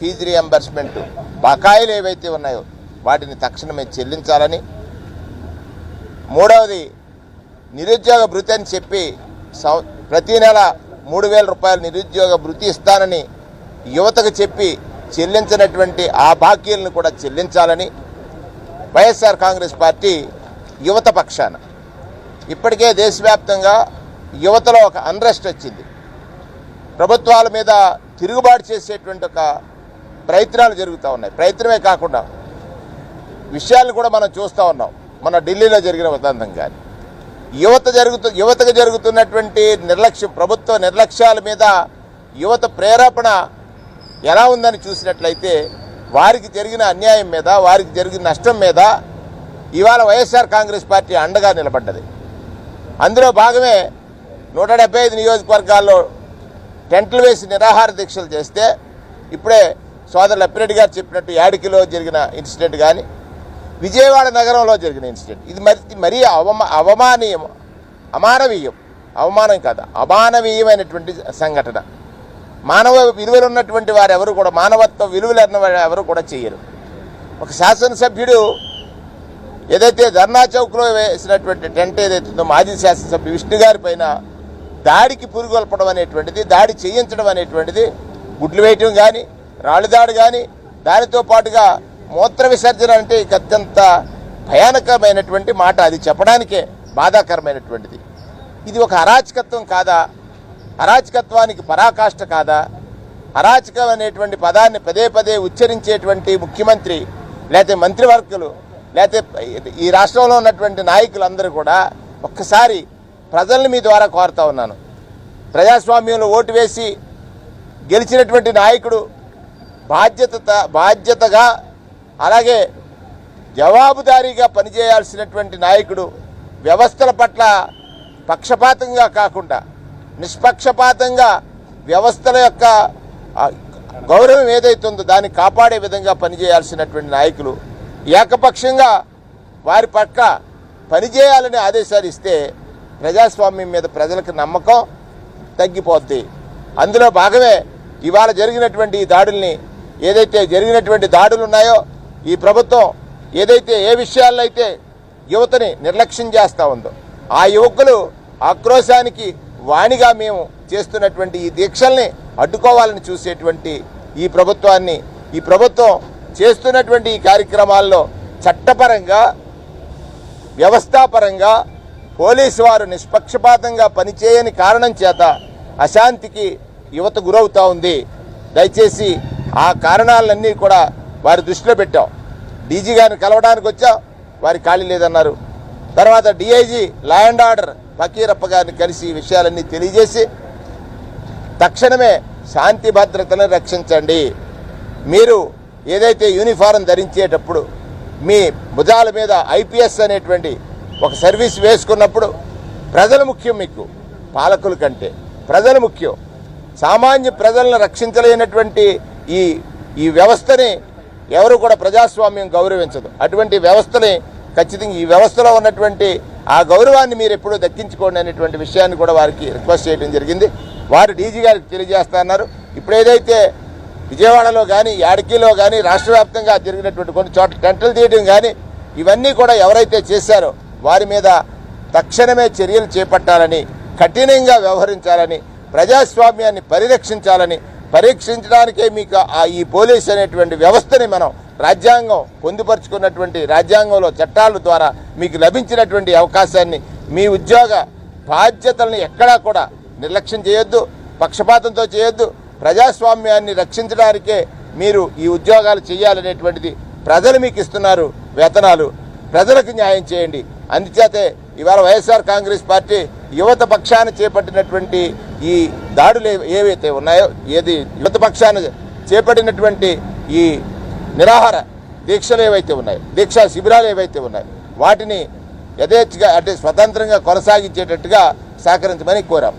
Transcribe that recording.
Fee reimbursement బకాయిలు ఏవైతే ఉన్నాయో వాటిని తక్షణమే చెల్లించాలని, మూడవది నిరుద్యోగ భృతి అని చెప్పి ప్రతి నెల 3,000 రూపాయలు నిరుద్యోగ భృతి ఇస్తానని యువతకు చెప్పి చెల్లించినటువంటి ఆ బాకీలను కూడా చెల్లించాలని వైఎస్ఆర్ కాంగ్రెస్ పార్టీ యువత పక్షాన. ఇప్పటికే దేశవ్యాప్తంగా యువతలో ఒక అన్రెస్ట్ వచ్చింది. ప్రభుత్వాల మీద తిరుగుబాటు చేసేటువంటి ఒక ప్రయత్నాలు జరుగుతూ ఉన్నాయి. ప్రయత్నమే కాకుండా విషయాలను కూడా మనం చూస్తూ ఉన్నాం. మన ఢిల్లీలో జరిగిన ఉదంతం కానీ యువతకు జరుగుతున్నటువంటి నిర్లక్ష్యం, ప్రభుత్వ నిర్లక్ష్యాల మీద యువత ప్రేరేపణ ఎలా ఉందని చూసినట్లయితే వారికి జరిగిన అన్యాయం మీద, వారికి జరిగిన నష్టం మీద ఇవాళ వైఎస్ఆర్ కాంగ్రెస్ పార్టీ అండగా నిలబడ్డది. అందులో భాగమే 175 నియోజకవర్గాల్లో టెంట్లు వేసి నిరాహార దీక్షలు చేస్తే, ఇప్పుడే సోదరులు అప్పిరెడ్డి గారు చెప్పినట్టు యాడికిలో జరిగిన ఇన్సిడెంట్ కానీ, విజయవాడ నగరంలో జరిగిన ఇన్సిడెంట్, ఇది మరీ అవమానీయం, అమానవీయం, అవమానం కాదు, అమానవీయమైనటువంటి సంఘటన. మానవ విలువలు ఉన్నటువంటి వారు ఎవరు కూడా, మానవత్వ విలువలు అన్న వారు ఎవరు కూడా చేయరు. ఒక శాసనసభ్యుడు ఏదైతే ధర్నా చౌక్లో వేసినటువంటి టెంట్ ఏదైతుందో మాజీ శాసనసభ్యుడు విష్ణు గారి పైన దాడికి పురుగొల్పడం అనేటువంటిది, దాడి చేయించడం అనేటువంటిది, గుడ్లు వేయటం కానీ, రాళ్ళు దాడి కానీ, దానితో పాటుగా మూత్ర విసర్జన అంటే అత్యంత భయానకమైనటువంటి మాట. అది చెప్పడానికే బాధాకరమైనటువంటిది. ఇది ఒక అరాచకత్వం కాదా? అరాచకత్వానికి పరాకాష్ఠ కాదా? అరాచకం అనేటువంటి పదాన్ని పదే పదే ఉచ్చరించేటువంటి ముఖ్యమంత్రి, లేకపోతే మంత్రివర్గులు, లేకపోతే ఈ రాష్ట్రంలో ఉన్నటువంటి నాయకులందరూ కూడా ఒక్కసారి ప్రజల్ని మీ ద్వారా కోరుతా ఉన్నాను. ప్రజాస్వామ్యంలో ఓటు వేసి గెలిచినటువంటి నాయకుడు బాధ్యతగా, అలాగే జవాబుదారీగా పనిచేయాల్సినటువంటి నాయకుడు వ్యవస్థల పట్ల పక్షపాతంగా కాకుండా నిష్పక్షపాతంగా వ్యవస్థల యొక్క గౌరవం ఏదైతుందో దాన్ని కాపాడే విధంగా పనిచేయాల్సినటువంటి నాయకులు ఏకపక్షంగా వారి పట్ల పనిచేయాలని ఆదేశాలు ఇస్తే ప్రజాస్వామ్యం మీద ప్రజలకు నమ్మకం తగ్గిపోద్ది. అందులో భాగమే ఇవాళ జరిగినటువంటి ఈ దాడుల్ని, ఏదైతే జరిగినటువంటి దాడులు ఉన్నాయో, ఈ ప్రభుత్వం ఏదైతే ఏ విషయాల్లో అయితే యువతని నిర్లక్ష్యం చేస్తూ ఉందో, ఆ యువకులు ఆక్రోశానికి వాణిగా మేము చేస్తున్నటువంటి ఈ దీక్షల్ని అడ్డుకోవాలని చూసేటువంటి ఈ ప్రభుత్వం చేస్తున్నటువంటి ఈ కార్యక్రమాల్లో చట్టపరంగా, వ్యవస్థాపరంగా పోలీసు వారు నిష్పక్షపాతంగా పనిచేయని కారణం చేత అశాంతికి యువత గురవుతూ ఉంది. దయచేసి ఆ కారణాలన్నీ కూడా వారి దృష్టిలో పెట్టాం. డీజీ గారిని కలవడానికి వచ్చాం, వారి ఖాళీ లేదన్నారు. తర్వాత DIG law and order Fakirappa గారిని కలిసి ఈ విషయాలన్నీ తెలియజేసి తక్షణమే శాంతి భద్రతను రక్షించండి. మీరు ఏదైతే యూనిఫారం ధరించేటప్పుడు మీ భుజాల మీద ఐపీఎస్ అనేటువంటి ఒక సర్వీస్ వేసుకున్నప్పుడు ప్రజలు ముఖ్యం, మీకు పాలకుల కంటే ప్రజలు ముఖ్యం. సామాన్య ప్రజలను రక్షించలేనటువంటి ఈ వ్యవస్థని ఎవరు కూడా ప్రజాస్వామ్యం గౌరవించదు. అటువంటి వ్యవస్థని ఖచ్చితంగా ఈ వ్యవస్థలో ఉన్నటువంటి ఆ గౌరవాన్ని మీరు ఎప్పుడూ దక్కించుకోండి అనేటువంటి విషయాన్ని కూడా వారికి రిక్వెస్ట్ చేయడం జరిగింది. వారు డీజీ గారికి తెలియజేస్తున్నారు. ఇప్పుడు ఏదైతే విజయవాడలో కానీ, యాడికిలో కానీ, రాష్ట్ర వ్యాప్తంగా జరిగినటువంటి కొన్ని చోట్ల టెంటలు తీయడం కానీ, ఇవన్నీ కూడా ఎవరైతే చేశారో వారి మీద తక్షణమే చర్యలు చేపట్టాలని, కఠినంగా వ్యవహరించాలని, ప్రజాస్వామ్యాన్ని పరీక్షించడానికే మీకు ఈ పోలీస్ అనేటువంటి వ్యవస్థని మనం రాజ్యాంగం పొందుపరుచుకున్నటువంటి రాజ్యాంగంలో చట్టాల ద్వారా మీకు లభించినటువంటి అవకాశాన్ని, మీ ఉద్యోగ బాధ్యతలను ఎక్కడా కూడా నిర్లక్ష్యం చేయొద్దు, పక్షపాతంతో చేయొద్దు. ప్రజాస్వామ్యాన్ని రక్షించడానికే మీరు ఈ ఉద్యోగాలు చేయాలనేటువంటిది ప్రజలు మీకు ఇస్తున్నారు వేతనాలు, ప్రజలకు న్యాయం చేయండి. అందుచేతే ఇవాళ వైఎస్ఆర్ కాంగ్రెస్ పార్టీ యువత పక్షాన చేపట్టినటువంటి ఈ దాడులు ఏవైతే ఉన్నాయో, యువత పక్షాన చేపట్టినటువంటి ఈ నిరాహార దీక్షలు ఏవైతే ఉన్నాయో, దీక్షా శిబిరాలు ఏవైతే ఉన్నాయో, వాటిని యథేచ్ఛగా అంటే స్వతంత్రంగా కొనసాగించేటట్టుగా సహకరించమని కోరాం.